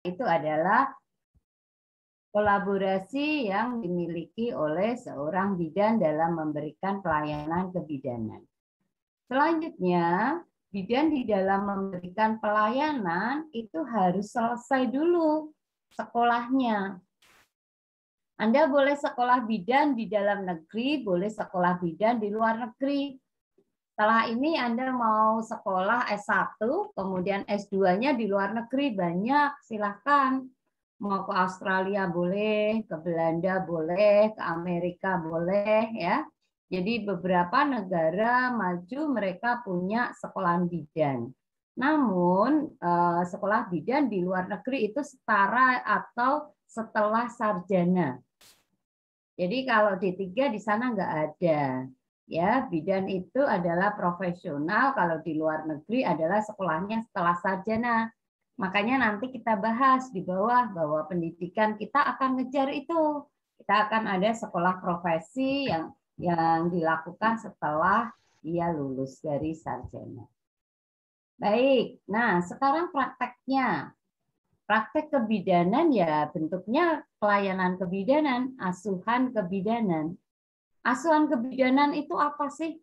itu adalah kolaborasi yang dimiliki oleh seorang bidan dalam memberikan pelayanan kebidanan. Selanjutnya, bidan di dalam memberikan pelayanan itu harus selesai dulu sekolahnya. Anda boleh sekolah bidan di dalam negeri, boleh sekolah bidan di luar negeri. Setelah ini Anda mau sekolah S1, kemudian S2-nya di luar negeri, banyak, silahkan. Mau ke Australia boleh, ke Belanda boleh, ke Amerika boleh, ya. Jadi beberapa negara maju mereka punya sekolah bidan. Namun sekolah bidan di luar negeri itu setara atau setelah sarjana. Jadi kalau D3 di sana nggak ada. Ya, bidan itu adalah profesional, kalau di luar negeri adalah sekolahnya setelah sarjana. Makanya nanti kita bahas di bawah bahwa pendidikan kita akan ngejar itu. Kita akan ada sekolah profesi yang dilakukan setelah dia lulus dari sarjana. Baik, nah sekarang prakteknya. Praktek kebidanan ya bentuknya pelayanan kebidanan, asuhan kebidanan. Asuhan kebidanan itu apa sih?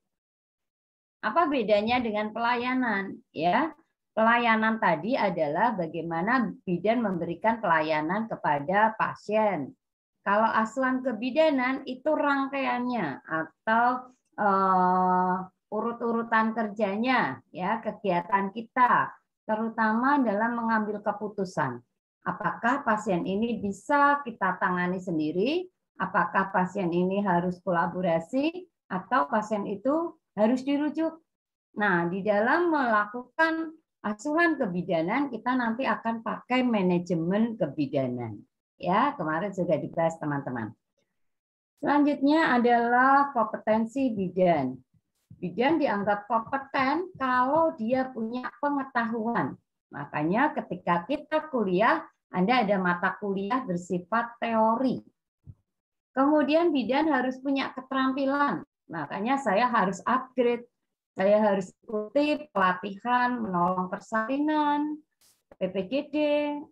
Apa bedanya dengan pelayanan? Ya, pelayanan tadi adalah bagaimana bidan memberikan pelayanan kepada pasien. Kalau asuhan kebidanan itu rangkaiannya atau urut-urutan kerjanya, ya kegiatan kita, terutama dalam mengambil keputusan. Apakah pasien ini bisa kita tangani sendiri? Apakah pasien ini harus kolaborasi? Atau pasien itu harus dirujuk? Nah, di dalam melakukan asuhan kebidanan, kita nanti akan pakai manajemen kebidanan. Ya, kemarin sudah dibahas teman-teman. Selanjutnya adalah kompetensi bidan. Bidan dianggap kompeten kalau dia punya pengetahuan. Makanya ketika kita kuliah, Anda ada mata kuliah bersifat teori. Kemudian bidan harus punya keterampilan. Makanya saya harus upgrade. Saya harus ikuti pelatihan menolong persalinan, PPGD.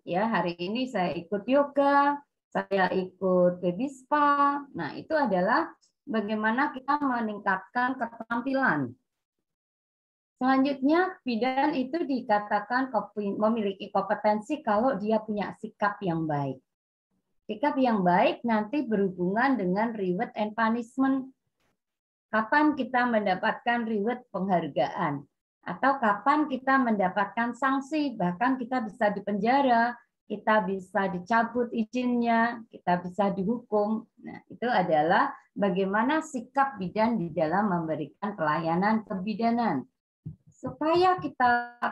Ya, hari ini saya ikut yoga, saya ikut baby spa. Nah, itu adalah bagaimana kita meningkatkan keterampilan. Selanjutnya, bidan itu dikatakan memiliki kompetensi kalau dia punya sikap yang baik. Sikap yang baik nanti berhubungan dengan reward and punishment. Kapan kita mendapatkan reward penghargaan? Atau kapan kita mendapatkan sanksi, bahkan kita bisa dipenjara, kita bisa dicabut izinnya, kita bisa dihukum. Nah, itu adalah bagaimana sikap bidan di dalam memberikan pelayanan kebidanan. Supaya kita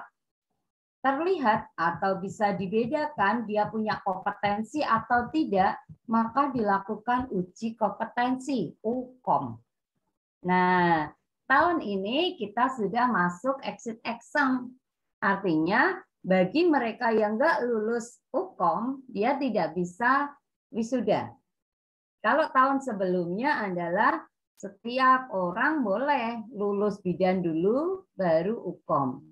terlihat atau bisa dibedakan dia punya kompetensi atau tidak, maka dilakukan uji kompetensi, UKOM. Nah, tahun ini kita sudah masuk exit exam. Artinya, bagi mereka yang nggak lulus UKOM, dia tidak bisa wisuda. Kalau tahun sebelumnya adalah setiap orang boleh lulus bidan dulu, baru UKOM.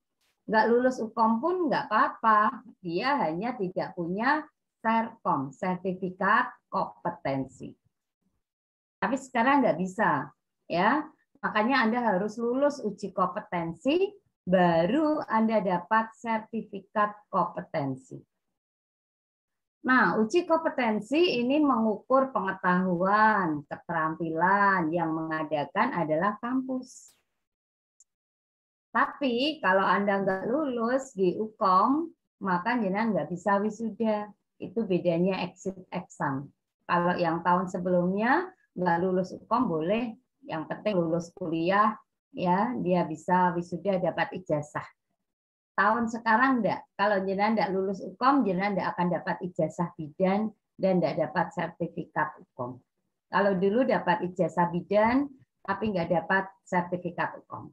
Nggak lulus UKOM pun nggak apa-apa. Dia hanya tidak punya SERCOM, sertifikat kompetensi. Tapi sekarang nggak bisa. Ya, makanya Anda harus lulus uji kompetensi, baru Anda dapat sertifikat kompetensi. Nah, uji kompetensi ini mengukur pengetahuan, keterampilan, yang mengadakan adalah kampus. Tapi kalau Anda nggak lulus di UKOM, maka jenengan nggak bisa wisuda. Itu bedanya exit exam. Kalau yang tahun sebelumnya nggak lulus UKOM boleh, yang penting lulus kuliah, ya dia bisa wisuda dapat ijazah. Tahun sekarang enggak. Kalau jenengan enggak lulus UKOM, jenengan enggak akan dapat ijazah bidan dan enggak dapat sertifikat UKOM. Kalau dulu dapat ijazah bidan, tapi enggak dapat sertifikat UKOM.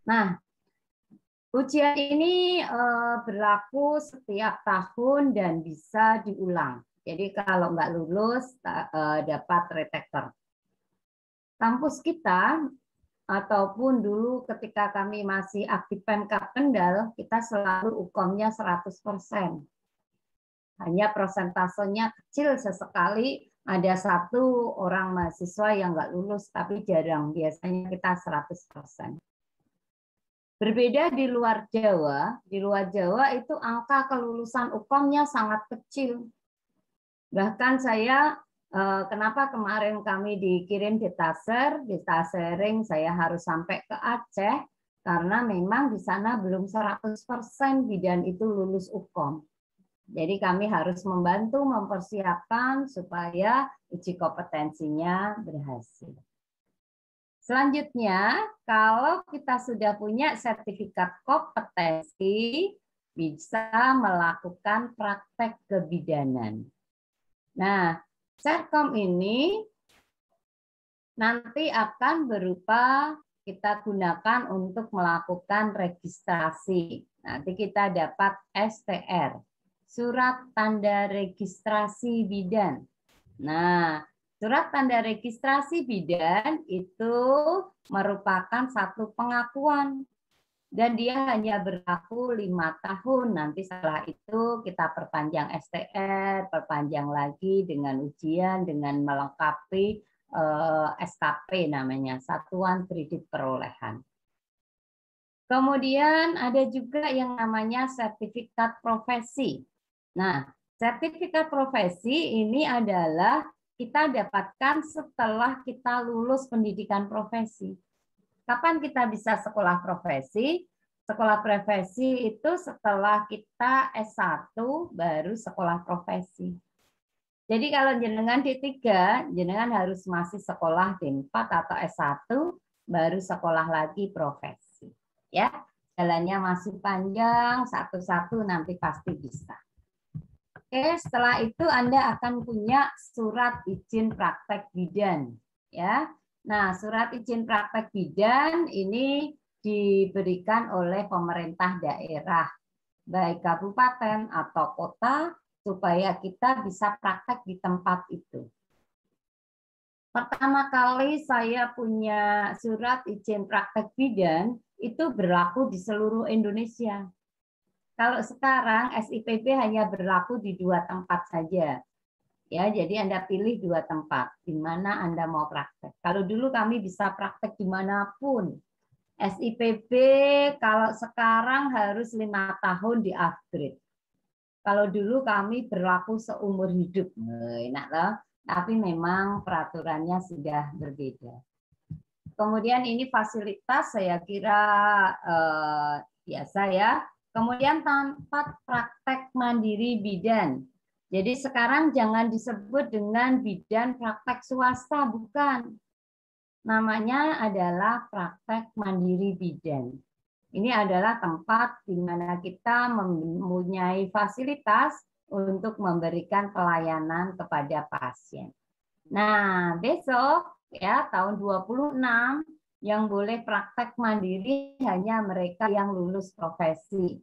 Nah, ujian ini berlaku setiap tahun dan bisa diulang. Jadi kalau enggak lulus, dapat retake. Kampus kita ataupun dulu ketika kami masih aktif Pemkab Kendal, kita selalu UKOM-nya 100%. Hanya persentasenya kecil sesekali, ada satu orang mahasiswa yang nggak lulus, tapi jarang. Biasanya kita 100%. Berbeda di luar Jawa itu angka kelulusan UKOM-nya sangat kecil. Bahkan saya, kenapa kemarin kami dikirim di Tasering saya harus sampai ke Aceh, karena memang di sana belum 100% bidan itu lulus UKOM. Jadi kami harus membantu mempersiapkan supaya uji kompetensinya berhasil. Selanjutnya, kalau kita sudah punya sertifikat kompetensi, bisa melakukan praktek kebidanan. Nah, Serkom ini nanti akan berupa kita gunakan untuk melakukan registrasi. Nanti kita dapat STR, Surat Tanda Registrasi Bidan. Nah, Surat Tanda Registrasi Bidan itu merupakan satu pengakuan dan dia hanya berlaku 5 tahun. Nanti setelah itu kita perpanjang STR, perpanjang lagi dengan ujian, dengan melengkapi SKP namanya, Satuan Kredit Perolehan. Kemudian ada juga yang namanya sertifikat profesi. Nah, sertifikat profesi ini adalah kita dapatkan setelah kita lulus pendidikan profesi. Kapan kita bisa sekolah profesi? Sekolah profesi itu setelah kita S1 baru sekolah profesi. Jadi kalau jenengan D3, jenengan harus masih sekolah D4 atau S1 baru sekolah lagi profesi. Ya, jalannya masih panjang, satu-satu nanti pasti bisa. Oke, setelah itu Anda akan punya surat izin praktek bidan, ya. Nah, surat izin praktek bidan ini diberikan oleh pemerintah daerah, baik kabupaten atau kota, supaya kita bisa praktek di tempat itu. Pertama kali saya punya surat izin praktek bidan, itu berlaku di seluruh Indonesia. Kalau sekarang SIPB hanya berlaku di 2 tempat saja. Ya, jadi Anda pilih 2 tempat di mana Anda mau praktek. Kalau dulu kami bisa praktek dimanapun. SIPB kalau sekarang harus 5 tahun di-upgrade. Kalau dulu kami berlaku seumur hidup. Enak loh. Tapi memang peraturannya sudah berbeda. Kemudian ini fasilitas saya kira biasa ya. Kemudian tempat praktek mandiri bidan. Jadi sekarang jangan disebut dengan bidan praktek swasta, bukan. Namanya adalah praktek mandiri bidan. Ini adalah tempat di mana kita mempunyai fasilitas untuk memberikan pelayanan kepada pasien. Nah, besok ya tahun 26 yang boleh praktek mandiri hanya mereka yang lulus profesi.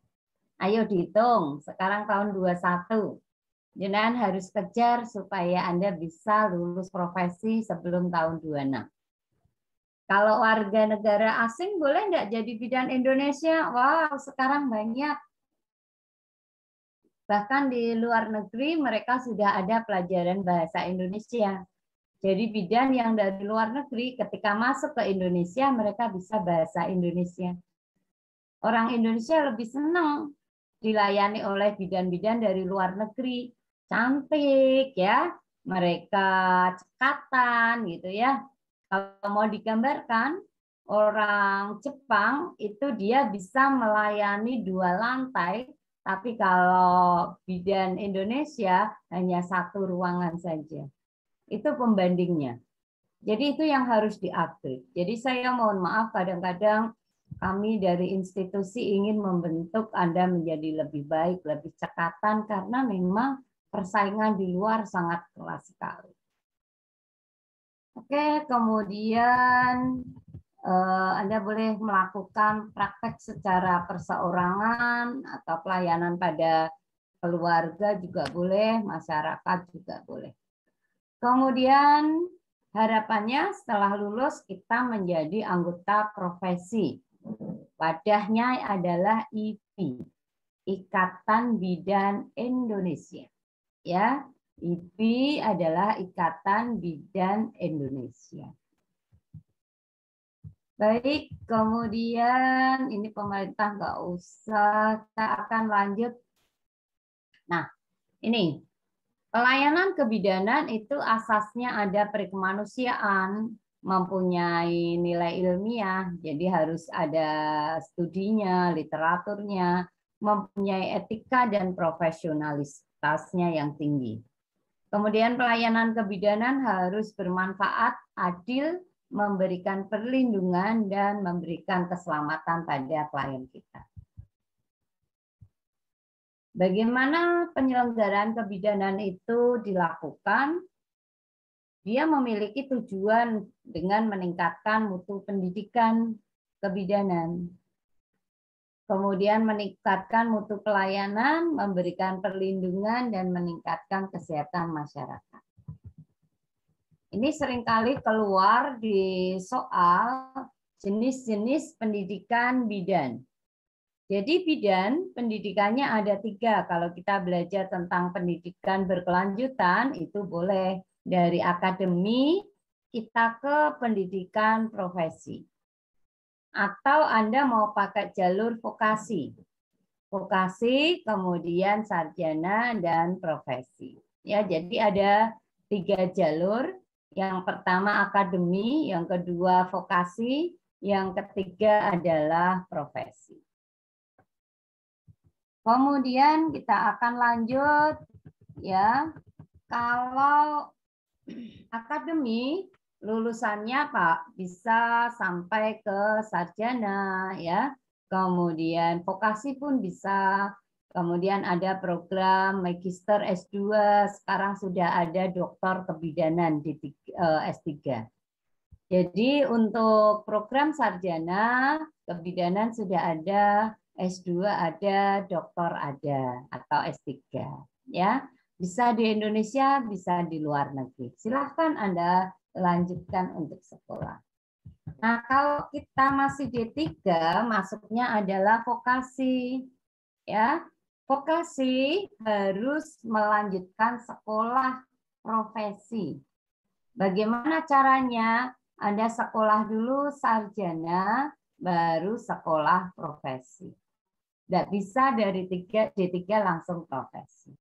Ayo dihitung, sekarang tahun 21. Jenengan harus kejar supaya Anda bisa lulus profesi sebelum tahun 26. Kalau warga negara asing boleh nggak jadi bidan Indonesia? Wow, sekarang banyak. Bahkan di luar negeri mereka sudah ada pelajaran bahasa Indonesia. Jadi bidan yang dari luar negeri ketika masuk ke Indonesia mereka bisa bahasa Indonesia. Orang Indonesia lebih senang dilayani oleh bidan-bidan dari luar negeri. Cantik ya, mereka cekatan gitu ya. Kalau mau digambarkan, orang Jepang itu dia bisa melayani 2 lantai, tapi kalau bidan Indonesia hanya 1 ruangan saja. Itu pembandingnya. Jadi itu yang harus di-upgrade. Jadi saya mohon maaf kadang-kadang kami dari institusi ingin membentuk Anda menjadi lebih baik, lebih cekatan karena memang persaingan di luar sangat keras sekali. Oke, kemudian Anda boleh melakukan praktek secara perseorangan atau pelayanan pada keluarga juga boleh, masyarakat juga boleh. Kemudian harapannya setelah lulus kita menjadi anggota profesi. Wadahnya adalah IBI, Ikatan Bidan Indonesia. ya. IBI adalah Ikatan Bidan Indonesia. Baik, kemudian ini pemerintah nggak usah, kita akan lanjut. Nah, ini pelayanan kebidanan itu asasnya ada perikemanusiaan, mempunyai nilai ilmiah, jadi harus ada studinya, literaturnya, mempunyai etika dan profesionalitasnya yang tinggi. Kemudian pelayanan kebidanan harus bermanfaat, adil, memberikan perlindungan, dan memberikan keselamatan pada klien kita. Bagaimana penyelenggaraan kebidanan itu dilakukan? Dia memiliki tujuan dengan meningkatkan mutu pendidikan kebidanan. Kemudian meningkatkan mutu pelayanan, memberikan perlindungan, dan meningkatkan kesehatan masyarakat. Ini seringkali keluar di soal jenis-jenis pendidikan bidan. Jadi bidan pendidikannya ada 3. Kalau kita belajar tentang pendidikan berkelanjutan, itu boleh dari akademi kita ke pendidikan profesi. Atau Anda mau pakai jalur vokasi. Vokasi, kemudian sarjana, dan profesi. Ya, jadi ada 3 jalur. Yang pertama akademi, yang kedua vokasi, yang ketiga adalah profesi. Kemudian kita akan lanjut ya. Kalau akademi lulusannya Pak bisa sampai ke sarjana ya. Kemudian vokasi pun bisa. Kemudian ada program magister S2, sekarang sudah ada doktor kebidanan di S3. Jadi untuk program sarjana kebidanan sudah ada, S2 ada, doktor ada, atau S3 ya. Bisa di Indonesia, bisa di luar negeri. Silahkan Anda lanjutkan untuk sekolah. Nah, kalau kita masih D3, masuknya adalah vokasi. Ya, vokasi harus melanjutkan sekolah profesi. Bagaimana caranya? Anda sekolah dulu sarjana, baru sekolah profesi. Tidak bisa dari D3 langsung profesi.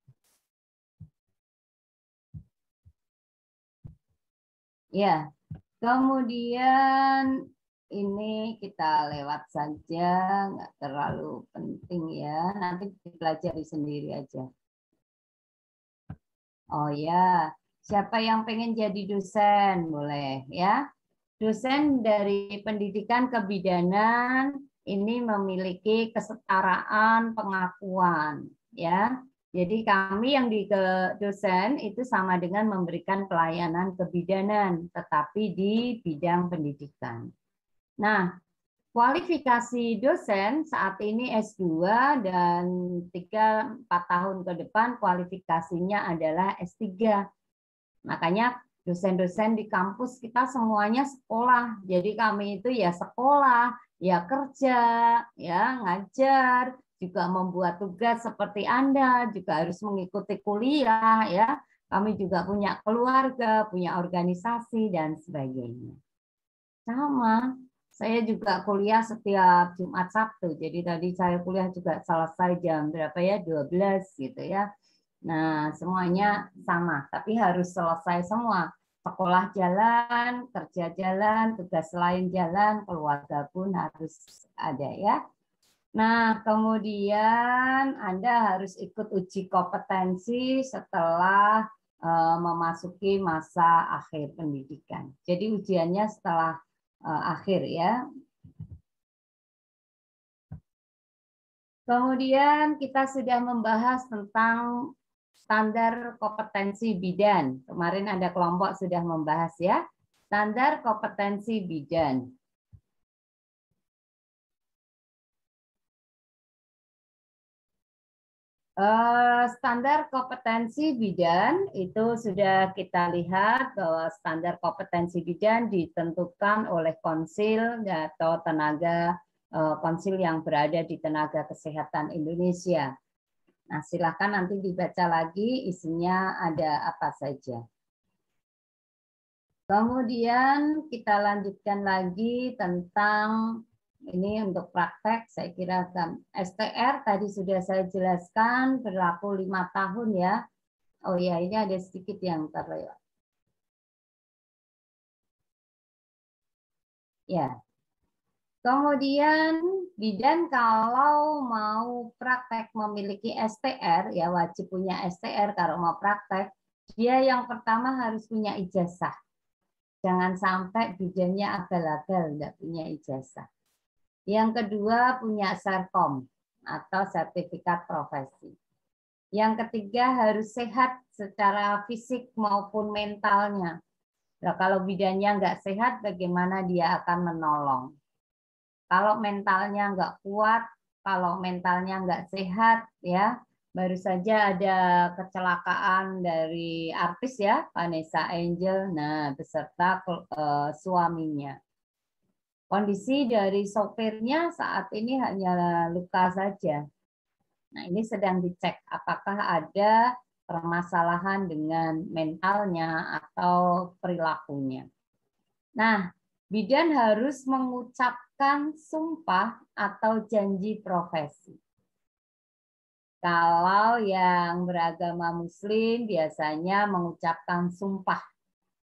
Ya, kemudian ini kita lewat saja, nggak terlalu penting ya. Nanti dipelajari sendiri aja. Oh ya, siapa yang pengen jadi dosen? Boleh ya. Dosen dari pendidikan kebidanan ini memiliki kesetaraan pengakuan ya. Jadi kami yang di dosen itu sama dengan memberikan pelayanan kebidanan tetapi di bidang pendidikan. Nah, kualifikasi dosen saat ini S2 dan 3-4 tahun ke depan kualifikasinya adalah S3. Makanya dosen-dosen di kampus kita semuanya sekolah. Jadi kami itu ya sekolah, ya kerja, ya ngajar, juga membuat tugas seperti Anda, juga harus mengikuti kuliah ya. Kami juga punya keluarga, punya organisasi dan sebagainya. Sama, saya juga kuliah setiap Jumat Sabtu. Jadi tadi saya kuliah juga selesai jam berapa ya? 12 gitu ya. Nah, semuanya sama, tapi harus selesai semua. Sekolah jalan, kerja jalan, tugas lain jalan, keluarga pun harus ada ya. Nah, kemudian Anda harus ikut uji kompetensi setelah memasuki masa akhir pendidikan. Jadi ujiannya setelah akhir ya. Kemudian kita sudah membahas tentang standar kompetensi bidan. Kemarin ada kelompok sudah membahas ya. Standar kompetensi bidan. Standar kompetensi bidan itu sudah kita lihat bahwa standar kompetensi bidan ditentukan oleh konsil atau tenaga konsil yang berada di tenaga kesehatan Indonesia. Nah, silakan nanti dibaca lagi isinya ada apa saja. Kemudian kita lanjutkan lagi tentang ini untuk praktek. Saya kira STR tadi sudah saya jelaskan berlaku 5 tahun ya. Oh ya, ini ada sedikit yang terlewat. Ya. Kemudian bidan kalau mau praktek memiliki STR, ya wajib punya STR kalau mau praktek. Dia yang pertama harus punya ijazah. Jangan sampai bidannya abal-abal tidak punya ijazah. Yang kedua punya serkom atau sertifikat profesi. Yang ketiga harus sehat secara fisik maupun mentalnya. Nah, kalau bidannya nggak sehat, bagaimana dia akan menolong? Kalau mentalnya nggak kuat, kalau mentalnya nggak sehat, ya baru saja ada kecelakaan dari artis ya, Vanessa Angel, nah beserta suaminya. Kondisi dari sopirnya saat ini hanya luka saja. Nah ini sedang dicek apakah ada permasalahan dengan mentalnya atau perilakunya. Nah, bidan harus mengucapkan sumpah atau janji profesi. Kalau yang beragama Muslim biasanya mengucapkan sumpah.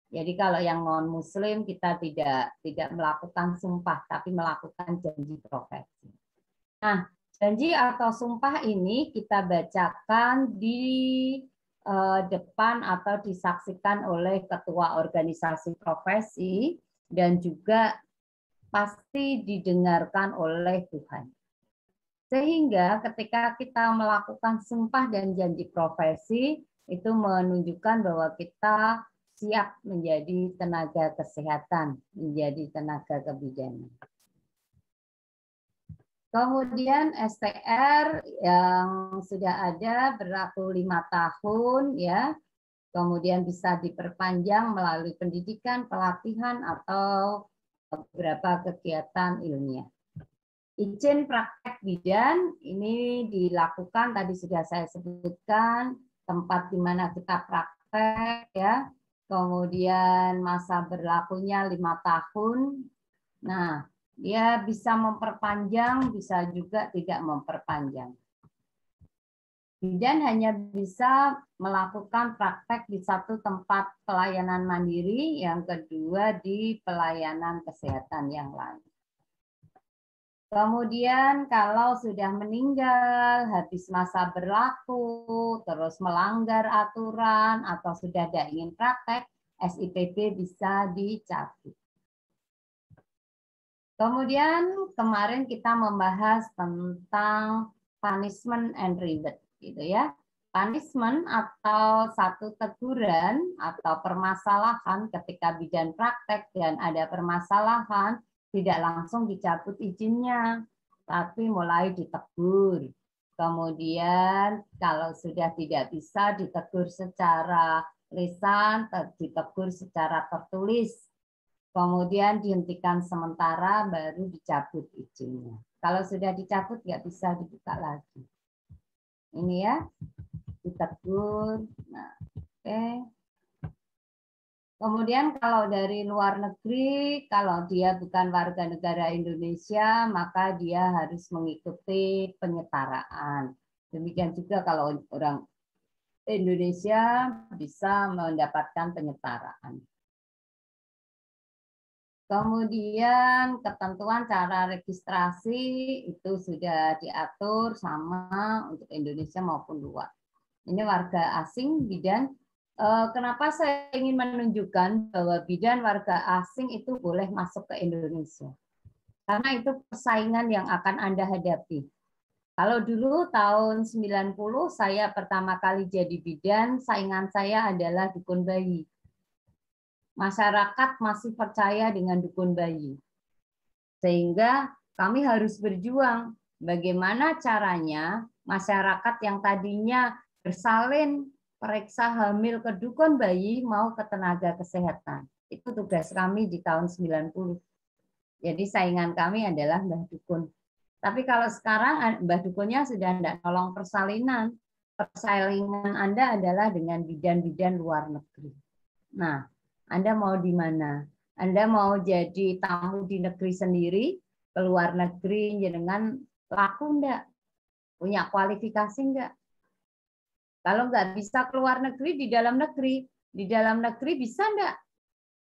Jadi kalau yang non Muslim kita tidak melakukan sumpah, tapi melakukan janji profesi. Nah, janji atau sumpah ini kita bacakan di depan atau disaksikan oleh ketua organisasi profesi dan juga pasti didengarkan oleh Tuhan. Sehingga ketika kita melakukan sumpah dan janji profesi, itu menunjukkan bahwa kita siap menjadi tenaga kesehatan, menjadi tenaga kebidanan. Kemudian STR yang sudah ada berlaku 5 tahun, ya. Kemudian bisa diperpanjang melalui pendidikan, pelatihan, atau beberapa kegiatan ilmiah. Izin praktek bidan ini dilakukan tadi sudah saya sebutkan tempat di mana kita praktek ya. Kemudian masa berlakunya 5 tahun. Nah, dia bisa memperpanjang, bisa juga tidak memperpanjang. Bidan hanya bisa melakukan praktek di satu tempat pelayanan mandiri, yang kedua di pelayanan kesehatan yang lain. Kemudian kalau sudah meninggal, habis masa berlaku, terus melanggar aturan, atau sudah tidak ingin praktek, SIPP bisa dicabut. Kemudian kemarin kita membahas tentang punishment and reward, gitu ya. Punishment atau satu teguran atau permasalahan ketika bidan praktek dan ada permasalahan, tidak langsung dicabut izinnya, tapi mulai ditegur. Kemudian kalau sudah tidak bisa ditegur secara lisan, ditegur secara tertulis. Kemudian dihentikan sementara, baru dicabut izinnya. Kalau sudah dicabut, nggak bisa dibuka lagi. Ini ya, ditegur. Nah, oke. Kemudian kalau dari luar negeri, kalau dia bukan warga negara Indonesia, maka dia harus mengikuti penyetaraan. Demikian juga kalau orang Indonesia bisa mendapatkan penyetaraan. Kemudian ketentuan cara registrasi itu sudah diatur sama untuk Indonesia maupun luar. Ini warga asing bidan. Kenapa saya ingin menunjukkan bahwa bidan warga asing itu boleh masuk ke Indonesia? Karena itu persaingan yang akan Anda hadapi. Kalau dulu tahun 90 saya pertama kali jadi bidan, saingan saya adalah dukun bayi. Masyarakat masih percaya dengan dukun bayi. Sehingga kami harus berjuang bagaimana caranya masyarakat yang tadinya bersalin periksa hamil ke dukun bayi mau ke tenaga kesehatan. Itu tugas kami di tahun 90. Jadi saingan kami adalah Mbah Dukun. Tapi kalau sekarang Mbah Dukunnya sudah tidak nolong persalinan, persaingan Anda adalah dengan bidan-bidan luar negeri. Nah, Anda mau di mana? Anda mau jadi tamu di negeri sendiri, ke luar negeri, dengan laku enggak? Punya kualifikasi enggak? Kalau nggak bisa keluar negeri, di dalam negeri bisa enggak?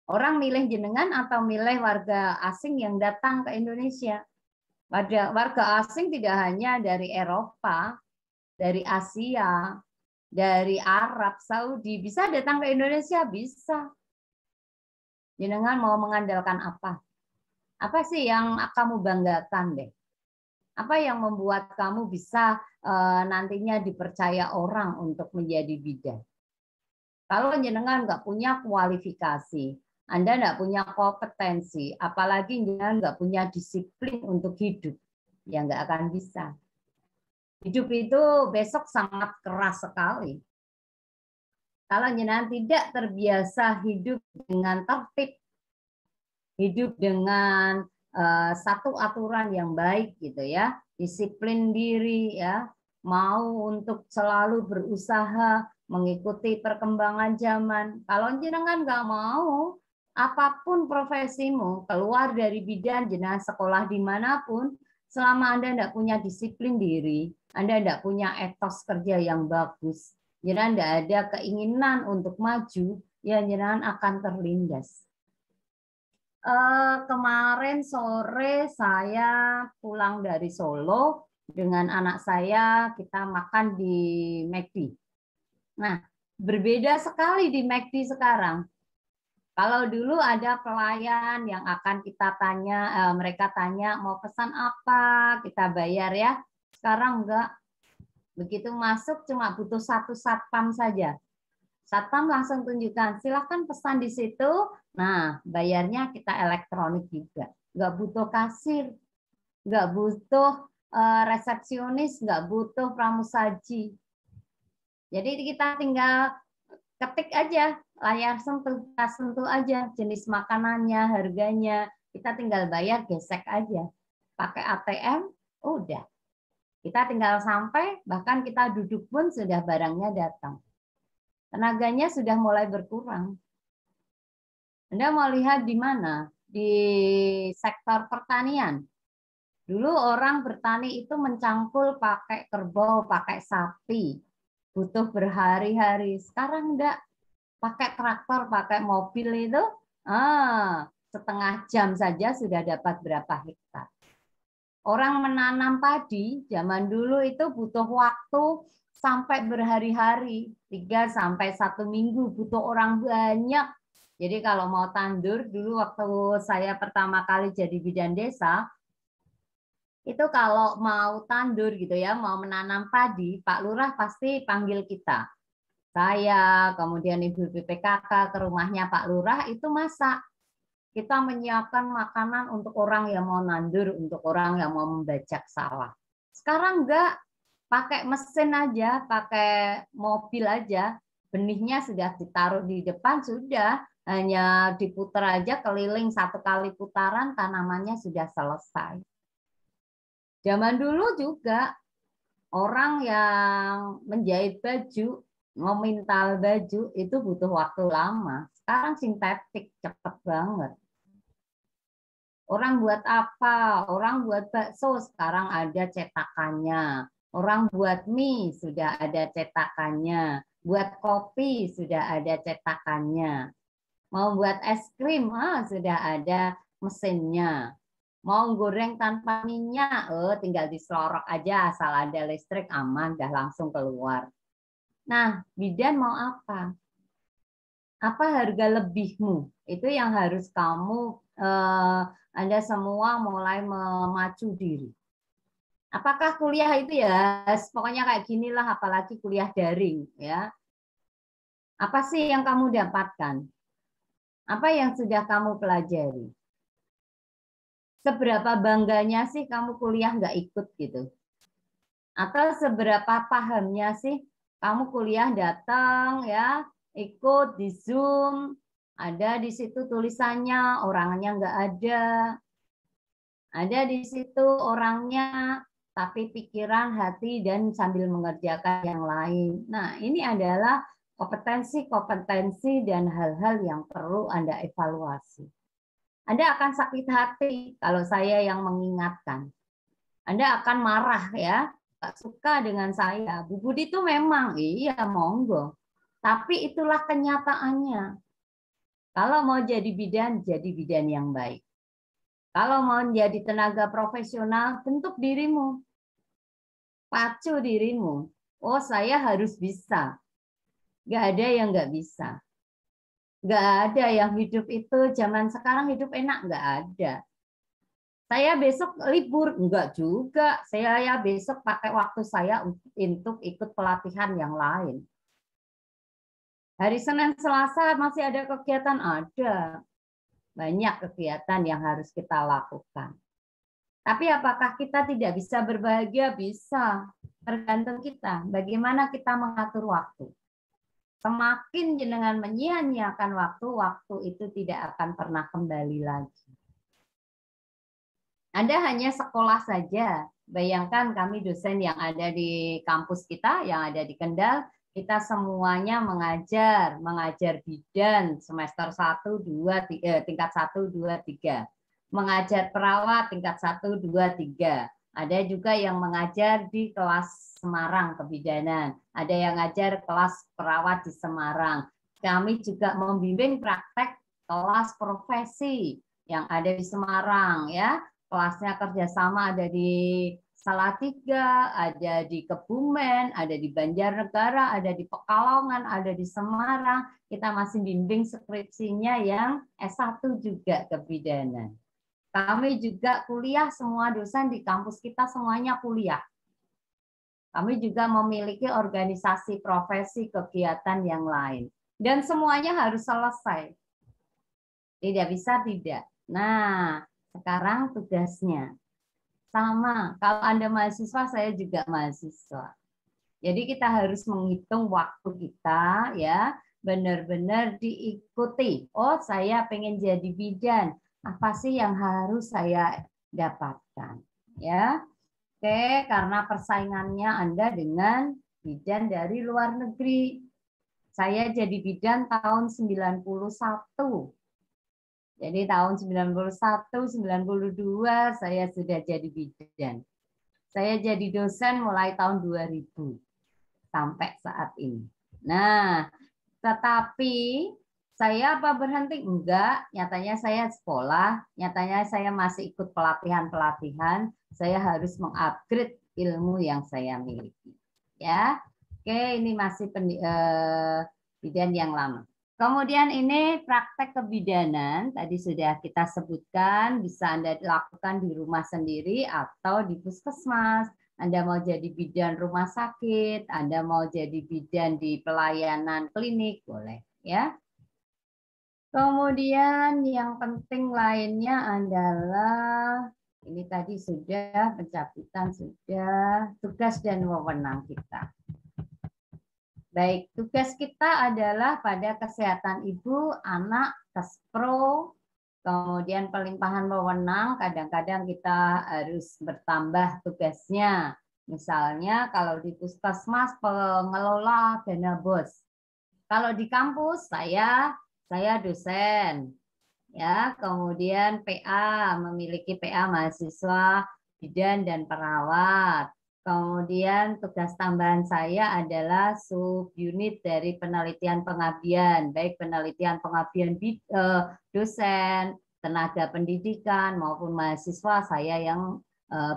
Orang milih jenengan atau milih warga asing yang datang ke Indonesia? Warga asing tidak hanya dari Eropa, dari Asia, dari Arab, Saudi, bisa datang ke Indonesia? Bisa. Jenengan mau mengandalkan apa? Apa sih yang kamu banggakan deh? Apa yang membuat kamu bisa nantinya dipercaya orang untuk menjadi bidan? Kalau jenengan nggak punya kualifikasi, Anda nggak punya kompetensi, apalagi jenengan nggak punya disiplin untuk hidup, ya nggak akan bisa. Hidup itu besok sangat keras sekali. Kalau jenengan tidak terbiasa hidup dengan tertib, hidup dengan satu aturan yang baik gitu ya, disiplin diri ya, mau untuk selalu berusaha mengikuti perkembangan zaman. Kalau jenengan nggak mau, apapun profesimu, keluar dari bidan, jenengan sekolah dimanapun, selama Anda tidak punya disiplin diri, Anda tidak punya etos kerja yang bagus, jenengan tidak ada keinginan untuk maju, ya jenengan akan terlindas. Kemarin sore saya pulang dari Solo dengan anak saya, kita makan di McD. Nah, berbeda sekali di McD sekarang. Kalau dulu ada pelayan yang akan kita tanya, mereka tanya mau pesan apa, kita bayar ya. Sekarang enggak. Begitu masuk cuma butuh satu satpam saja. Satpam langsung tunjukkan, silahkan pesan di situ. Nah, bayarnya kita elektronik juga. Nggak butuh kasir, nggak butuh resepsionis, nggak butuh pramusaji. Jadi kita tinggal ketik aja, layar sentuh, kita sentuh aja jenis makanannya, harganya. Kita tinggal bayar, gesek aja. Pakai ATM, udah. Kita tinggal sampai, bahkan kita duduk pun sudah barangnya datang. Tenaganya sudah mulai berkurang. Anda mau lihat di mana? Di sektor pertanian. Dulu orang bertani itu mencangkul pakai kerbau, pakai sapi. Butuh berhari-hari. Sekarang enggak. Pakai traktor, pakai mobil itu, setengah jam saja sudah dapat berapa hektar. Orang menanam padi, zaman dulu itu butuh waktu sampai berhari-hari, 3 sampai 1 minggu, butuh orang banyak. Jadi kalau mau tandur, dulu waktu saya pertama kali jadi bidan desa, itu kalau mau tandur gitu ya, mau menanam padi, Pak Lurah pasti panggil kita. Saya, kemudian Ibu BPKK ke rumahnya Pak Lurah itu masak. Kita menyiapkan makanan untuk orang yang mau nandur, untuk orang yang mau membajak sawah. Sekarang enggak, pakai mesin aja, pakai mobil aja, benihnya sudah ditaruh di depan, sudah hanya diputar aja keliling 1 kali putaran, tanamannya sudah selesai. Zaman dulu juga orang yang menjahit baju, memintal baju itu butuh waktu lama. Sekarang sintetik, cepet banget. Orang buat apa? Orang buat bakso, sekarang ada cetakannya. Orang buat mie, sudah ada cetakannya. Buat kopi, sudah ada cetakannya. Mau buat es krim, sudah ada mesinnya. Mau goreng tanpa minyak, tinggal diselorok aja, asal ada listrik, aman, dah langsung keluar. Nah, bidan mau apa? Apa harga lebihmu? Itu yang harus kamu Anda semua mulai memacu diri. Apakah kuliah itu ya pokoknya kayak ginilah, apalagi kuliah daring ya. Apa sih yang kamu dapatkan? Apa yang sudah kamu pelajari? Seberapa bangganya sih kamu kuliah nggak ikut gitu? Atau seberapa pahamnya sih kamu kuliah datang ya, ikut di Zoom, ada di situ tulisannya, orangnya nggak ada. Ada di situ orangnya, tapi pikiran, hati, dan sambil mengerjakan yang lain. Nah, ini adalah kompetensi-kompetensi dan hal-hal yang perlu Anda evaluasi. Anda akan sakit hati kalau saya yang mengingatkan. Anda akan marah ya, nggak suka dengan saya. Bu Budi itu memang, iya monggo. Tapi itulah kenyataannya. Kalau mau jadi bidan yang baik. Kalau mau menjadi tenaga profesional, bentuk dirimu. Pacu dirimu. Oh, saya harus bisa. Nggak ada yang nggak bisa. Nggak ada yang hidup itu, zaman sekarang hidup enak, nggak ada. Saya besok libur, enggak juga. Saya besok pakai waktu saya untuk ikut pelatihan yang lain. Hari Senin, Selasa masih ada kegiatan? Ada. Banyak kegiatan yang harus kita lakukan. Tapi apakah kita tidak bisa berbahagia? Bisa. Tergantung kita. Bagaimana kita mengatur waktu. Semakin jenengan menyia-nyiakan waktu, waktu itu tidak akan pernah kembali lagi. Anda hanya sekolah saja. Bayangkan kami dosen yang ada di kampus kita, yang ada di Kendal, kita semuanya mengajar bidan semester 1, 2, 3, tingkat 1, 2, 3. Mengajar perawat tingkat 1, 2, 3. Ada juga yang mengajar di kelas Semarang kebidanan. Ada yang ngajar kelas perawat di Semarang. Kami juga membimbing praktek kelas profesi yang ada di Semarang ya. Kelasnya kerjasama ada di Salatiga, ada di Kebumen, ada di Banjarnegara, ada di Pekalongan, ada di Semarang. Kita masih bimbing skripsinya yang S1 juga kebidanan. Kami juga kuliah, semua dosen di kampus kita semuanya kuliah. Kami juga memiliki organisasi profesi kegiatan yang lain. Dan semuanya harus selesai. Tidak bisa tidak. Nah, sekarang tugasnya sama. Kalau Anda mahasiswa, saya juga mahasiswa. Jadi kita harus menghitung waktu kita ya, benar-benar diikuti. Oh, saya pengen jadi bidan. Apa sih yang harus saya dapatkan? Ya. Oke, karena persaingannya Anda dengan bidan dari luar negeri. Saya jadi bidan tahun 91. Jadi tahun 91, 92 saya sudah jadi bidan. Saya jadi dosen mulai tahun 2000 sampai saat ini. Nah, tetapi saya apa berhenti? Enggak, nyatanya saya sekolah, nyatanya saya masih ikut pelatihan-pelatihan, saya harus mengupgrade ilmu yang saya miliki. Ya. Oke, ini masih bidan yang lama. Kemudian ini praktek kebidanan, tadi sudah kita sebutkan, bisa Anda lakukan di rumah sendiri atau di puskesmas. Anda mau jadi bidan rumah sakit, Anda mau jadi bidan di pelayanan klinik, boleh ya. Kemudian yang penting lainnya adalah, ini tadi sudah, pencabutan sudah, tugas dan wewenang kita. Baik, tugas kita adalah pada kesehatan ibu, anak, Kespro, kemudian pelimpahan wewenang, kadang-kadang kita harus bertambah tugasnya. Misalnya kalau di puskesmas pengelola dana BOS. Kalau di kampus saya dosen. Ya, kemudian PA, memiliki PA mahasiswa bidan dan perawat. Kemudian tugas tambahan saya adalah subunit dari penelitian pengabdian, baik penelitian pengabdian dosen, tenaga pendidikan maupun mahasiswa, saya yang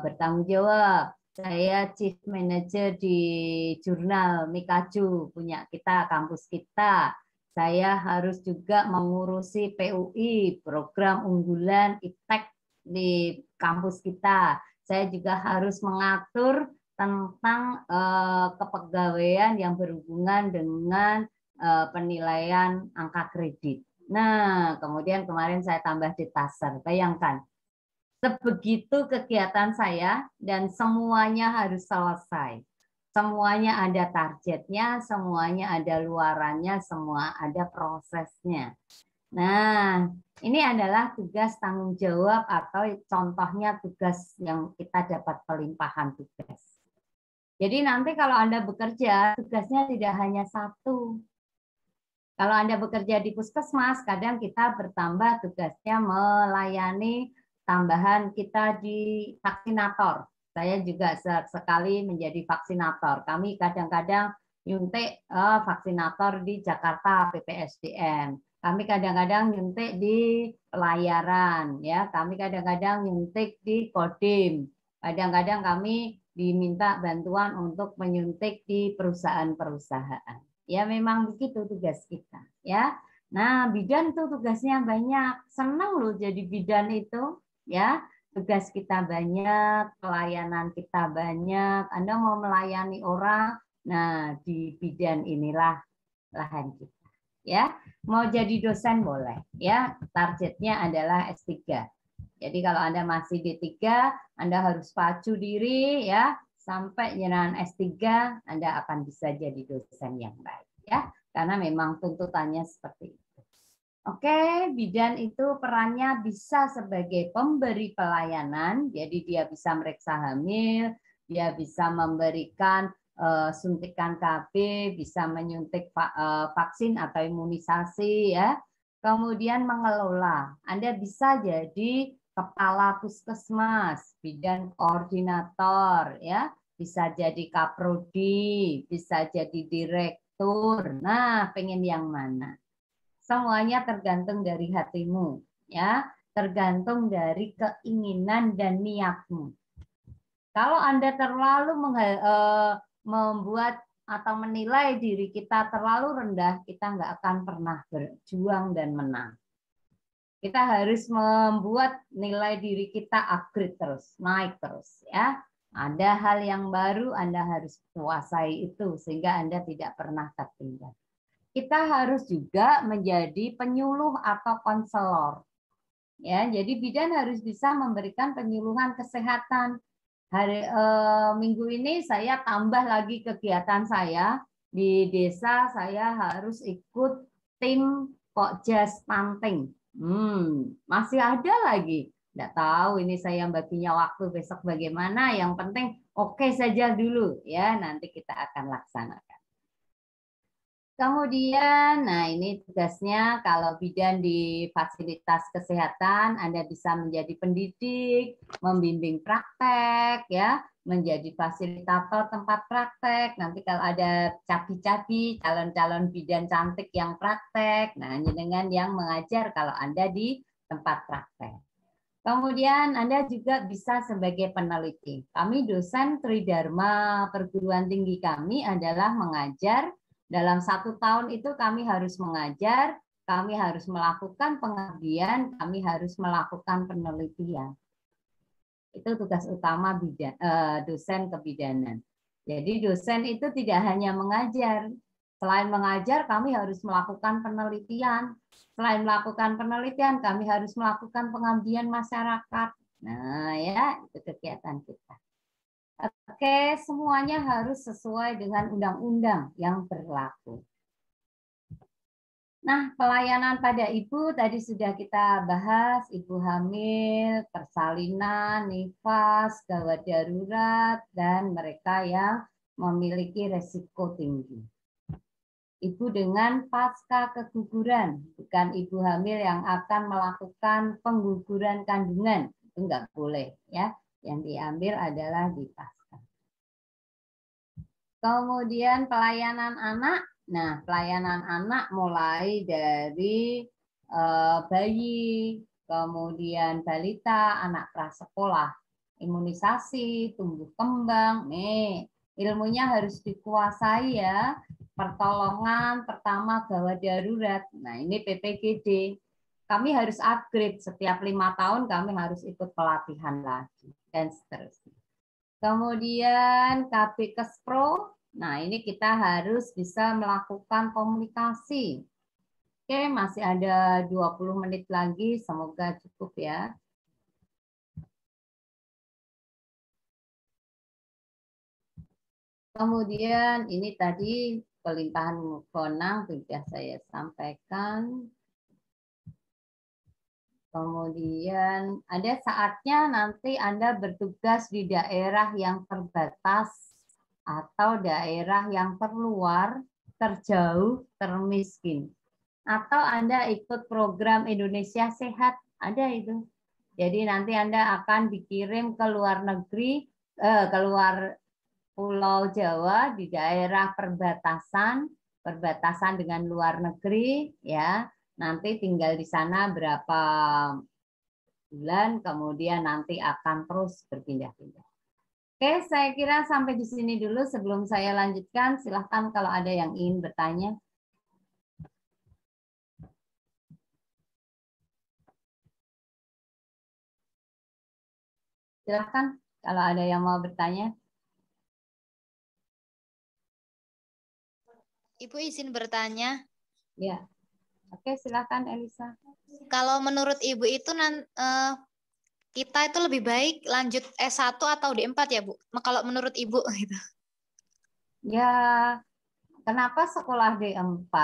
bertanggung jawab. Saya Chief Manager di jurnal Mikaju, punya kita, kampus kita. Saya harus juga mengurusi PUI, program unggulan IPTEK di kampus kita. Saya juga harus mengatur tentang kepegawaian yang berhubungan dengan penilaian angka kredit. Nah, kemudian kemarin saya tambah di Taser. Bayangkan, sebegitu kegiatan saya dan semuanya harus selesai. Semuanya ada targetnya, semuanya ada luarannya, semua ada prosesnya. Nah, ini adalah tugas tanggung jawab atau contohnya tugas yang kita dapat pelimpahan tugas. Jadi nanti kalau Anda bekerja, tugasnya tidak hanya satu. Kalau Anda bekerja di puskesmas, kadang kita bertambah tugasnya melayani tambahan kita di vaksinator. Saya juga sekali menjadi vaksinator. Kami kadang-kadang nyuntik vaksinator di Jakarta PPSDM. Kami kadang-kadang nyuntik di pelayaran, ya. Kami kadang-kadang nyuntik di Kodim. Kadang-kadang kami diminta bantuan untuk menyuntik di perusahaan-perusahaan. Ya memang begitu tugas kita, ya. Nah, bidan itu tugasnya banyak. Senang loh jadi bidan itu, ya. Tugas kita banyak, pelayanan kita banyak. Anda mau melayani orang, nah di bidan inilah lahan kita, ya. Mau jadi dosen boleh, ya. Targetnya adalah S3. Jadi kalau Anda masih D3, Anda harus pacu diri, ya. Sampai jenengan S3, Anda akan bisa jadi dosen yang baik, ya, karena memang tuntutannya seperti itu. Oke, bidan itu perannya bisa sebagai pemberi pelayanan, jadi dia bisa meriksa hamil, dia bisa memberikan suntikan KB, bisa menyuntik vaksin atau imunisasi, ya. Kemudian mengelola, Anda bisa jadi kepala puskesmas, bidan koordinator, ya, bisa jadi kaprodi, bisa jadi direktur. Nah, pengen yang mana? Semuanya tergantung dari hatimu, ya, tergantung dari keinginan dan niatmu. Kalau Anda terlalu membuat atau menilai diri kita terlalu rendah, kita nggak akan pernah berjuang dan menang. Kita harus membuat nilai diri kita upgrade terus, naik terus, ya. Ada hal yang baru, Anda harus kuasai itu sehingga Anda tidak pernah tertinggal. Kita harus juga menjadi penyuluh atau konselor. Ya, jadi bidan harus bisa memberikan penyuluhan kesehatan. Minggu ini saya tambah lagi kegiatan saya di desa, saya harus ikut tim Pokjas Stunting. Masih ada lagi. Nggak tahu ini saya baginya waktu besok bagaimana. Yang penting oke saja dulu, ya. Nanti kita akan laksanakan. Kemudian, nah ini tugasnya kalau bidan di fasilitas kesehatan, Anda bisa menjadi pendidik, membimbing praktek, ya, menjadi fasilitator tempat praktek. Nanti kalau ada cabi-cabi, calon-calon bidan cantik yang praktek, nah dengan yang mengajar kalau Anda di tempat praktek. Kemudian Anda juga bisa sebagai peneliti. Kami dosen Tridharma perguruan tinggi kami adalah mengajar. Dalam 1 tahun itu kami harus mengajar, kami harus melakukan pengabdian, kami harus melakukan penelitian. Itu tugas utama dosen kebidanan. Jadi dosen itu tidak hanya mengajar. Selain mengajar, kami harus melakukan penelitian. Selain melakukan penelitian, kami harus melakukan pengabdian masyarakat. Nah, ya, itu kegiatan kita. Oke, semuanya harus sesuai dengan undang-undang yang berlaku. Nah, pelayanan pada ibu tadi sudah kita bahas, ibu hamil, persalinan, nifas, gawat darurat, dan mereka yang memiliki resiko tinggi. Ibu dengan pasca keguguran, bukan ibu hamil yang akan melakukan pengguguran kandungan, itu enggak boleh, ya. Yang diambil adalah di pasca. Kemudian pelayanan anak. Nah, pelayanan anak mulai dari bayi, kemudian balita, anak prasekolah, imunisasi, tumbuh kembang. Nih, ilmunya harus dikuasai ya. Pertolongan pertama gawat darurat. Nah, ini PPGD. Kami harus upgrade setiap 5 tahun, kami harus ikut pelatihan lagi dan seterusnya. Kemudian KB Kespro, nah ini kita harus bisa melakukan komunikasi. Oke, masih ada 20 menit lagi, semoga cukup ya. Kemudian ini tadi pelimpahan wewenang sudah saya sampaikan. Kemudian ada saatnya nanti Anda bertugas di daerah yang terbatas atau daerah yang terluar, terjauh, termiskin. Atau Anda ikut program Indonesia Sehat, ada itu. Jadi nanti Anda akan dikirim ke luar negeri, ke luar Pulau Jawa di daerah perbatasan dengan luar negeri, ya. Nanti tinggal di sana berapa bulan, kemudian nanti akan terus berpindah-pindah. Oke, saya kira sampai di sini dulu sebelum saya lanjutkan. Silahkan kalau ada yang ingin bertanya. Silahkan kalau ada yang mau bertanya. Ibu izin bertanya. Ya, oke, silakan Elisa. Kalau menurut Ibu itu kita itu lebih baik lanjut S1 atau D4 ya, Bu? Kalau menurut Ibu gitu. Ya, kenapa sekolah D4?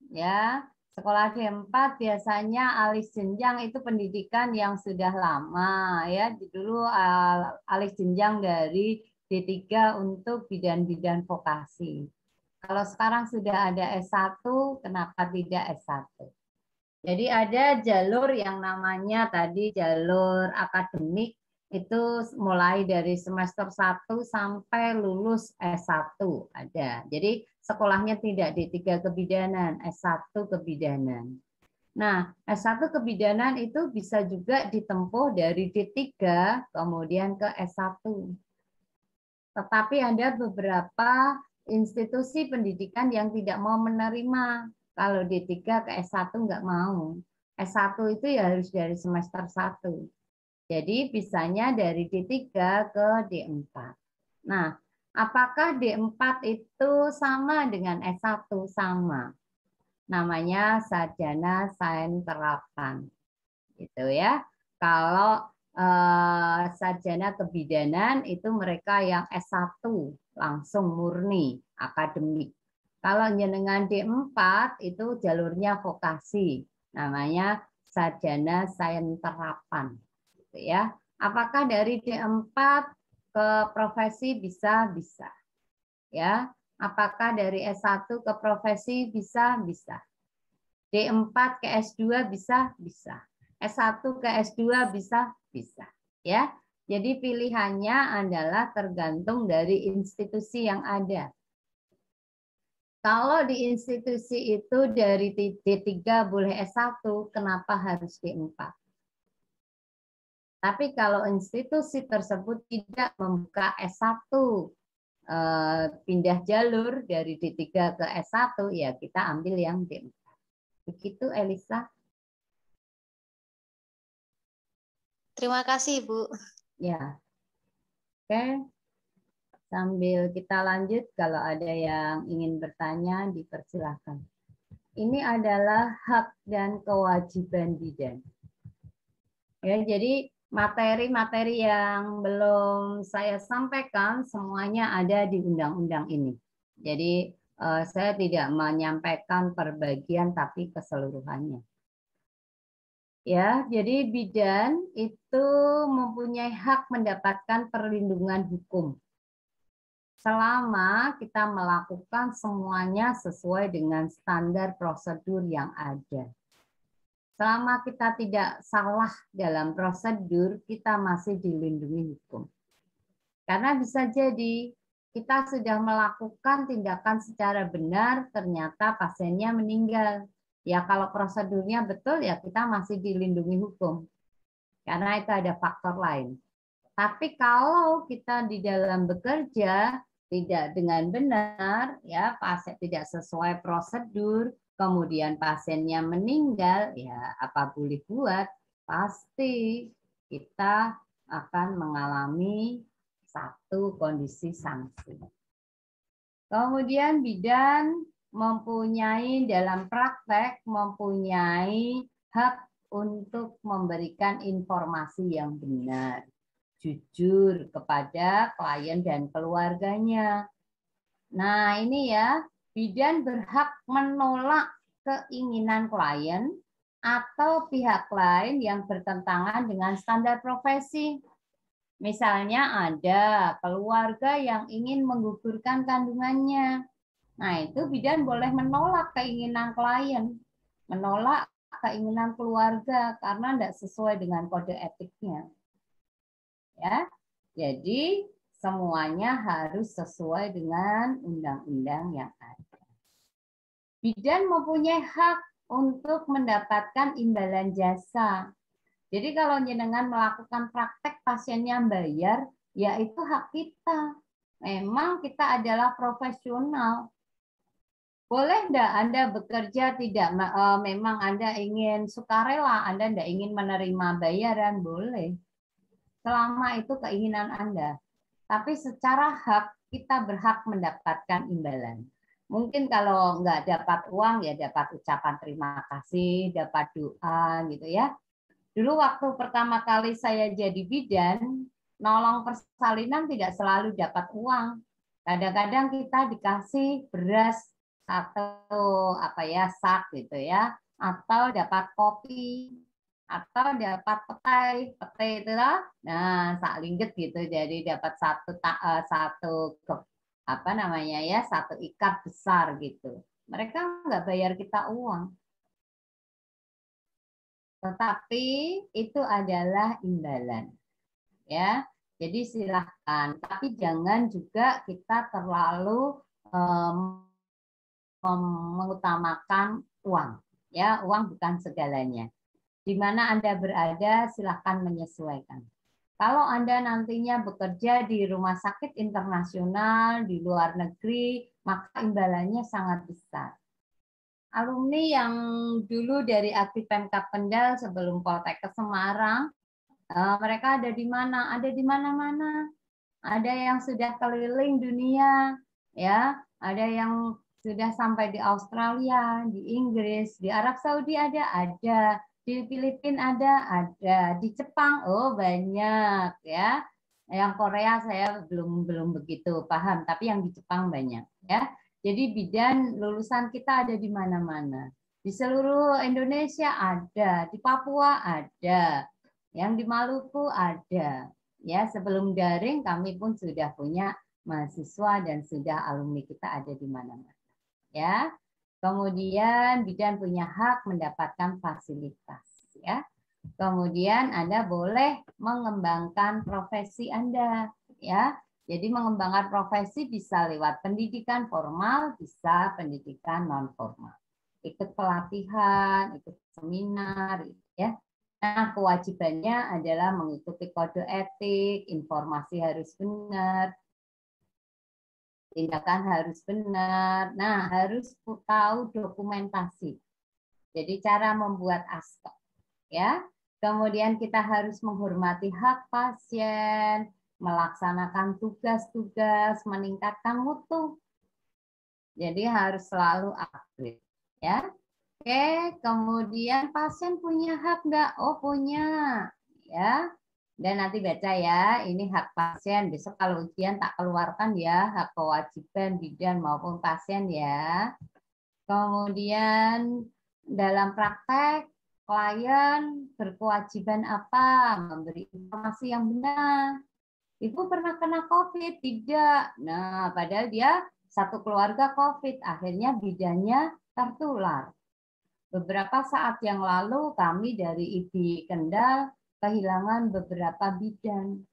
Ya, sekolah D4 biasanya alis jenjang itu pendidikan yang sudah lama ya. Dulu alis jenjang dari D3 untuk bidan-bidan vokasi. Kalau sekarang sudah ada S1, kenapa tidak S1? Jadi ada jalur yang namanya tadi jalur akademik, itu mulai dari semester 1 sampai lulus S1 ada. Jadi sekolahnya tidak D3 kebidanan, S1 kebidanan. Nah, S1 kebidanan itu bisa juga ditempuh dari D3 kemudian ke S1. Tetapi ada beberapa institusi pendidikan yang tidak mau menerima kalau D3 ke S1 nggak mau. S1 itu ya harus dari semester 1. Jadi bisanya dari D3 ke D4. Nah, apakah D4 itu sama dengan S1? Sama. Namanya sarjana sains terapan. Gitu ya. Kalau sarjana kebidanan itu mereka yang S1 langsung murni akademik. Kalau jenengan D4 itu jalurnya vokasi, namanya sarjana sains terapan, gitu ya. Apakah dari D4 ke profesi bisa? Bisa. Ya. Apakah dari S1 ke profesi bisa? Bisa. D4 ke S2 bisa? Bisa. S1 ke S2 bisa? Bisa. Ya. Jadi pilihannya adalah tergantung dari institusi yang ada. Kalau di institusi itu dari D3 boleh S1, kenapa harus D4? Tapi kalau institusi tersebut tidak membuka S1, pindah jalur dari D3 ke S1, ya kita ambil yang D4. Begitu Elisa. Terima kasih, Bu. Ya. Oke. Sambil kita lanjut, kalau ada yang ingin bertanya, dipersilahkan. Ini adalah hak dan kewajiban bidan. Ya, jadi materi-materi yang belum saya sampaikan semuanya ada di undang-undang ini. Jadi saya tidak menyampaikan per bagian tapi keseluruhannya. Ya, jadi bidan itu mempunyai hak mendapatkan perlindungan hukum selama kita melakukan semuanya sesuai dengan standar prosedur yang ada. Selama kita tidak salah dalam prosedur, kita masih dilindungi hukum. Karena bisa jadi kita sudah melakukan tindakan secara benar, ternyata pasiennya meninggal. Ya kalau prosedurnya betul, ya kita masih dilindungi hukum. Karena itu ada faktor lain. Tapi kalau kita di dalam bekerja tidak dengan benar, ya pasien tidak sesuai prosedur, kemudian pasiennya meninggal, ya apa boleh buat, pasti kita akan mengalami satu kondisi sanksi. Kemudian bidan mempunyai dalam praktek mempunyai hak untuk memberikan informasi yang benar, jujur kepada klien dan keluarganya. Nah, ini ya, bidan berhak menolak keinginan klien atau pihak lain yang bertentangan dengan standar profesi. Misalnya ada keluarga yang ingin menggugurkan kandungannya. Nah, itu bidan boleh menolak keinginan klien, menolak keinginan keluarga karena tidak sesuai dengan kode etiknya. Ya. Jadi semuanya harus sesuai dengan undang-undang yang ada. Bidan mempunyai hak untuk mendapatkan imbalan jasa. Jadi kalau jenengan melakukan praktek pasiennya bayar, ya itu hak kita. Memang kita adalah profesional. Boleh enggak Anda bekerja tidak memang Anda ingin sukarela, Anda enggak ingin menerima bayaran, boleh. Selama itu keinginan Anda. Tapi secara hak kita berhak mendapatkan imbalan. Mungkin kalau nggak dapat uang ya dapat ucapan terima kasih, dapat doa gitu ya. Dulu waktu pertama kali saya jadi bidan, nolong persalinan tidak selalu dapat uang. Kadang-kadang kita dikasih beras atau sak gitu ya, atau dapat kopi atau dapat petai itu lah. Nah, sak lingget gitu. Jadi dapat satu ikat besar gitu. Mereka nggak bayar kita uang. Tetapi itu adalah imbalan. Ya. Jadi silahkan, tapi jangan juga kita terlalu mengutamakan uang. Ya, uang bukan segalanya. Di mana Anda berada, silahkan menyesuaikan. Kalau Anda nantinya bekerja di rumah sakit internasional, di luar negeri, maka imbalannya sangat besar. Alumni yang dulu dari Aktif Pemkab Kendal sebelum Poltek ke Semarang, mereka ada di mana? Ada di mana-mana. Ada yang sudah keliling dunia, ya. Ada yang sudah sampai di Australia, di Inggris, di Arab Saudi ada, di Filipina ada, di Jepang banyak ya. Yang Korea saya belum begitu paham, tapi yang di Jepang banyak ya. Jadi bidan lulusan kita ada di mana-mana. Di seluruh Indonesia ada, di Papua ada, yang di Maluku ada. Ya, sebelum daring kami pun sudah punya mahasiswa dan sudah alumni kita ada di mana-mana. Ya. Kemudian bidan punya hak mendapatkan fasilitas, ya. Kemudian Anda boleh mengembangkan profesi Anda, ya. Jadi mengembangkan profesi bisa lewat pendidikan formal, bisa pendidikan non formal. Ikut pelatihan, ikut seminar, ya. Nah, kewajibannya adalah mengikuti kode etik, informasi harus benar, tindakan harus benar. Nah, harus tahu dokumentasi. Jadi cara membuat aspek, ya. Kemudian kita harus menghormati hak pasien, melaksanakan tugas-tugas, meningkatkan mutu. Jadi harus selalu upgrade, ya. Oke, kemudian pasien punya hak nggak? Oh, punya. Ya. Dan nanti baca ya, ini hak pasien. Besok kalau ujian tak keluarkan ya, hak kewajiban bidan maupun pasien ya. Kemudian dalam praktek, klien berkewajiban apa? Memberi informasi yang benar. Ibu pernah kena COVID? Tidak. Nah, padahal dia satu keluarga COVID. Akhirnya bidannya tertular. Beberapa saat yang lalu kami dari IPI Kendal kehilangan beberapa bidan.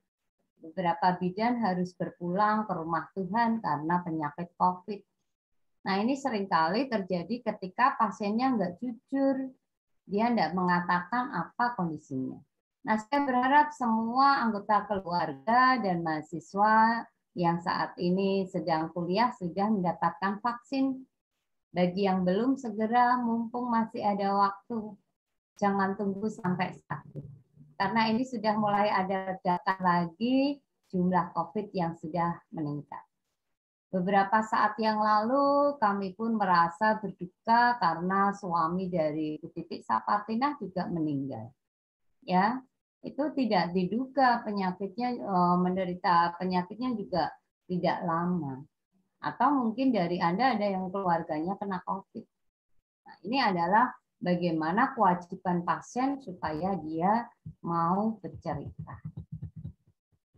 Beberapa bidan harus berpulang ke rumah Tuhan karena penyakit COVID. Nah, ini seringkali terjadi ketika pasiennya nggak jujur. Dia nggak mengatakan apa kondisinya. Nah, saya berharap semua anggota keluarga dan mahasiswa yang saat ini sedang kuliah sudah mendapatkan vaksin. Bagi yang belum, segera mumpung masih ada waktu. Jangan tunggu sampai sakit. Karena ini sudah mulai ada data lagi jumlah COVID yang sudah meningkat. Beberapa saat yang lalu kami pun merasa berduka karena suami dari Bu Titik Sapartinah juga meninggal. Ya, itu tidak diduga penyakitnya, menderita penyakitnya juga tidak lama. Atau mungkin dari Anda ada yang keluarganya kena COVID. Nah, ini adalah bagaimana kewajiban pasien supaya dia mau bercerita.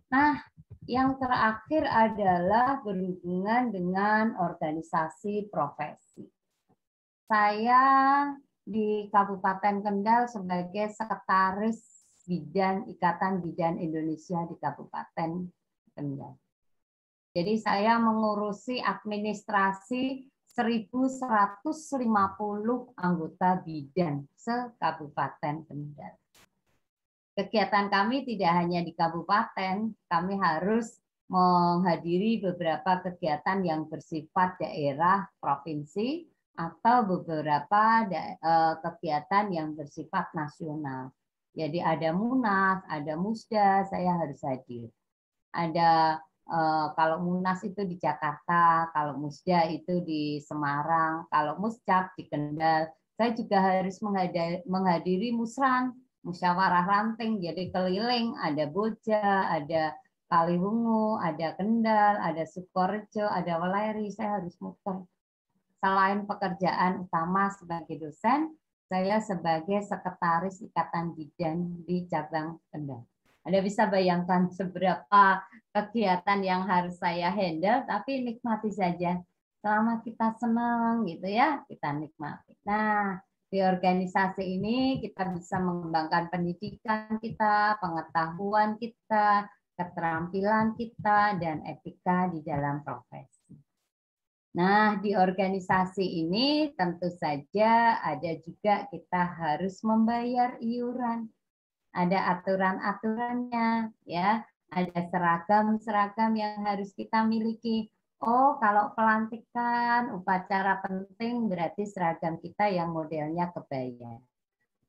Nah, yang terakhir adalah berhubungan dengan organisasi profesi. Saya di Kabupaten Kendal sebagai sekretaris Bidan Ikatan Bidan Indonesia di Kabupaten Kendal. Jadi saya mengurusi administrasi 1.150 anggota bidan se-Kabupaten Kendal. Kegiatan kami tidak hanya di kabupaten, kami harus menghadiri beberapa kegiatan yang bersifat daerah, provinsi, atau beberapa kegiatan yang bersifat nasional. Jadi ada Munas, ada Musda, saya harus hadir. Ada kalau Munas itu di Jakarta, kalau Musda itu di Semarang, kalau Muscap di Kendal. Saya juga harus menghadiri Musran, musyawarah ranting, jadi keliling, ada Boja, ada Kaliwungu, ada Kendal, ada Sukorejo, ada Weleri, saya harus muter. Selain pekerjaan utama sebagai dosen, saya sebagai sekretaris Ikatan Bidan di cabang Kendal. Anda bisa bayangkan seberapa kegiatan yang harus saya handle, tapi nikmati saja. Selama kita senang gitu ya, kita nikmati. Nah, di organisasi ini kita bisa mengembangkan pendidikan kita, pengetahuan kita, keterampilan kita, dan etika di dalam profesi. Nah, di organisasi ini tentu saja ada juga kita harus membayar iuran. Ada aturan-aturannya, ya. Ada seragam-seragam yang harus kita miliki. Oh, kalau pelantikan, upacara penting, berarti seragam kita yang modelnya kebaya.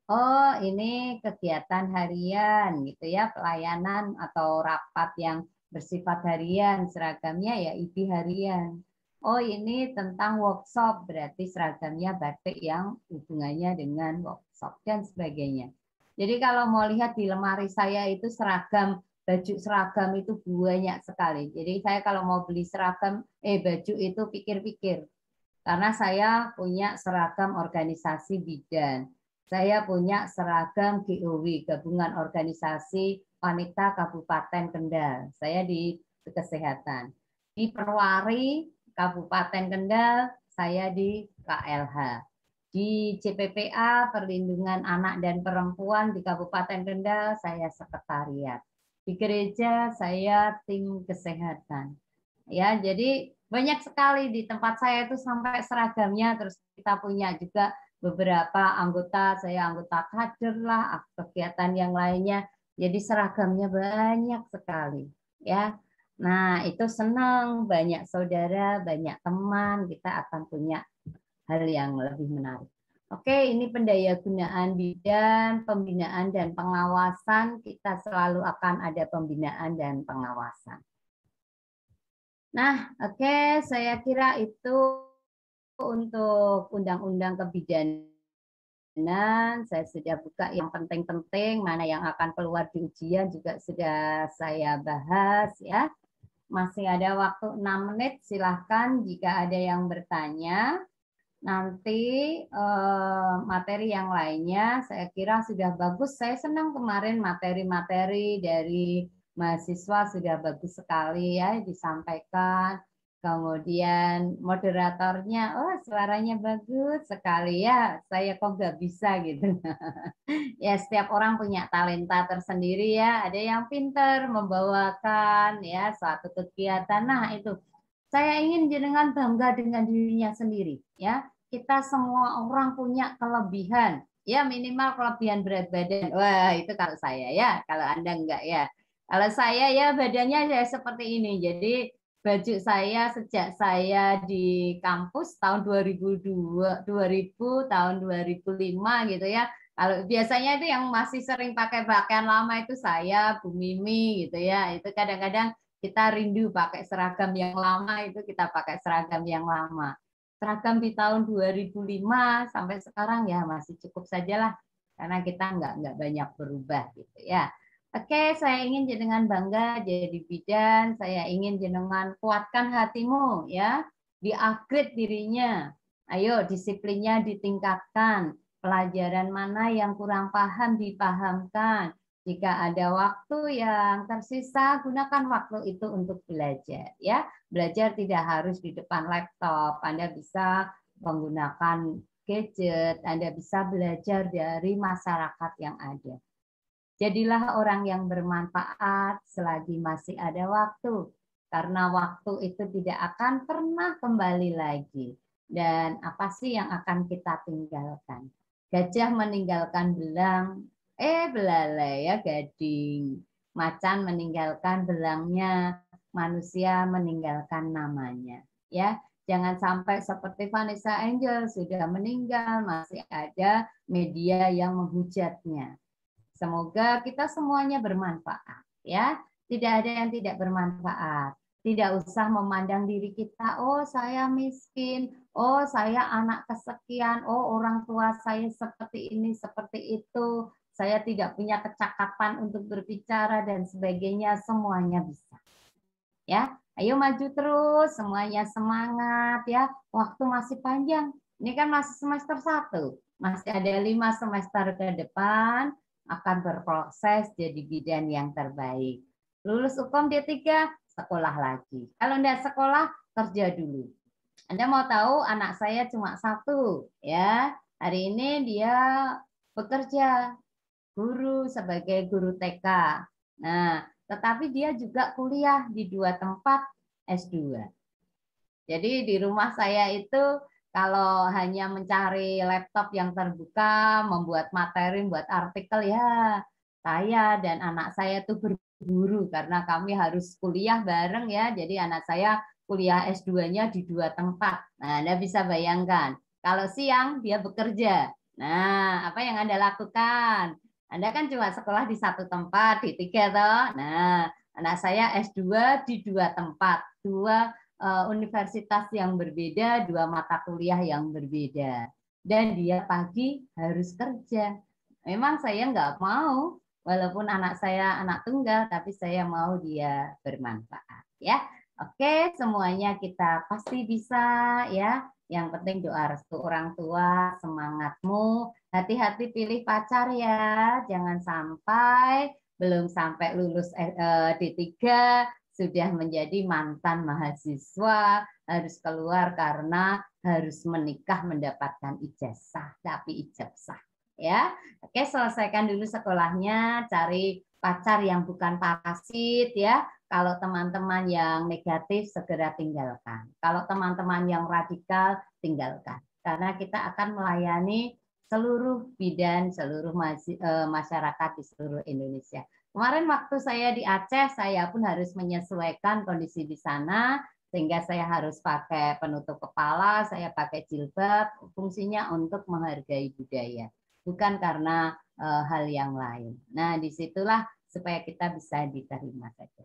Oh, ini kegiatan harian, gitu ya, pelayanan atau rapat yang bersifat harian, seragamnya ya ID harian. Oh, ini tentang workshop, berarti seragamnya batik yang hubungannya dengan workshop, dan sebagainya. Jadi kalau mau lihat di lemari saya itu seragam, baju seragam itu banyak sekali. Jadi saya kalau mau beli seragam, baju itu pikir-pikir. Karena saya punya seragam organisasi bidan. Saya punya seragam GOW, Gabungan Organisasi Wanita Kabupaten Kendal. Saya di kesehatan. Di Perwari, Kabupaten Kendal, saya di KLH. Di CPPA, Perlindungan Anak dan Perempuan di Kabupaten Kendal, saya sekretariat. Di gereja, saya tim kesehatan. Ya, jadi banyak sekali di tempat saya itu sampai seragamnya. Terus kita punya juga beberapa anggota, saya anggota kader lah, kegiatan yang lainnya. Jadi seragamnya banyak sekali, ya. Nah, itu senang, banyak saudara, banyak teman, kita akan punya hal yang lebih menarik. Oke, ini pendayagunaan bidan, pembinaan dan pengawasan. Kita selalu akan ada pembinaan dan pengawasan. Nah, oke, saya kira itu untuk undang-undang kebidanan. Saya sudah buka yang penting-penting, mana yang akan keluar di ujian juga sudah saya bahas ya. Masih ada waktu 6 menit, silahkan jika ada yang bertanya. Nanti materi yang lainnya saya kira sudah bagus. Saya senang kemarin materi-materi dari mahasiswa sudah bagus sekali ya disampaikan. Kemudian moderatornya, oh suaranya bagus sekali ya. Saya kok nggak bisa gitu. Ya setiap orang punya talenta tersendiri ya. Ada yang pinter membawakan ya suatu kegiatan. Nah itu saya ingin jenengan bangga dengan dirinya sendiri ya. Kita semua orang punya kelebihan ya, minimal kelebihan berat badan. Wah itu kalau saya ya, kalau Anda enggak ya. Kalau saya ya badannya ya seperti ini. Jadi baju saya sejak saya di kampus tahun 2002, 2000 tahun 2005 gitu ya. Kalau biasanya itu yang masih sering pakai pakaian lama itu saya, Bu Mimi gitu ya. Itu kadang-kadang kita rindu pakai seragam yang lama, itu kita pakai seragam yang lama. Seragam di tahun 2005 sampai sekarang ya masih cukup sajalah karena kita nggak banyak berubah gitu ya. Oke, saya ingin jenengan bangga jadi bidan, saya ingin jenengan kuatkan hatimu ya, di-upgrade dirinya. Ayo disiplinnya ditingkatkan, Pelajaran mana yang kurang paham dipahamkan. Jika ada waktu yang tersisa, gunakan waktu itu untuk belajar. Ya, belajar tidak harus di depan laptop. Anda bisa menggunakan gadget. Anda bisa belajar dari masyarakat yang ada. Jadilah orang yang bermanfaat selagi masih ada waktu. Karena waktu itu tidak akan pernah kembali lagi. Dan apa sih yang akan kita tinggalkan? Gajah meninggalkan belang, belalai ya gading. Macan meninggalkan belangnya, manusia meninggalkan namanya. Ya, jangan sampai seperti Vanessa Angel sudah meninggal, masih ada media yang menghujatnya. Semoga kita semuanya bermanfaat, ya. Tidak ada yang tidak bermanfaat. Tidak usah memandang diri kita, oh saya miskin, oh saya anak kesekian, oh orang tua saya seperti ini, seperti itu, saya tidak punya kecakapan untuk berbicara dan sebagainya, semuanya bisa. Ya, ayo maju terus, semuanya semangat ya. Waktu masih panjang. Ini kan masih semester 1, masih ada 5 semester ke depan, akan berproses jadi bidan yang terbaik. Lulus UKOM D3, sekolah lagi. Kalau enggak sekolah, kerja dulu. Anda mau tahu anak saya cuma 1, ya. Hari ini dia bekerja guru sebagai guru TK. Nah, tetapi dia juga kuliah di 2 tempat S2. Jadi di rumah saya itu kalau hanya mencari laptop yang terbuka, membuat materi, membuat artikel, ya saya dan anak saya tuh berburu karena kami harus kuliah bareng ya. Jadi anak saya kuliah S2-nya di 2 tempat. Nah, Anda bisa bayangkan, kalau siang dia bekerja. Nah, apa yang Anda lakukan? Anda kan cuma sekolah di 1 tempat, di 3 toh. Nah, anak saya S2 di 2 tempat, 2 universitas yang berbeda, 2 mata kuliah yang berbeda. Dan dia pagi harus kerja. Memang saya nggak mau, walaupun anak saya anak tunggal, tapi saya mau dia bermanfaat. Ya, oke, semuanya kita pasti bisa ya. Yang penting doa restu orang tua, semangatmu. Hati-hati pilih pacar ya, jangan sampai belum sampai lulus D3 sudah menjadi mantan mahasiswa, harus keluar karena harus menikah mendapatkan ijazah, tapi ijazah. Ya, oke, selesaikan dulu sekolahnya, cari pacar yang bukan parasit ya. Kalau teman-teman yang negatif segera tinggalkan. Kalau teman-teman yang radikal tinggalkan. Karena kita akan melayani seluruh bidan, seluruh masyarakat di seluruh Indonesia. Kemarin waktu saya di Aceh, saya pun harus menyesuaikan kondisi di sana, sehingga saya harus pakai penutup kepala, saya pakai jilbab, fungsinya untuk menghargai budaya, bukan karena hal yang lain. Nah, disitulah supaya kita bisa diterima saja.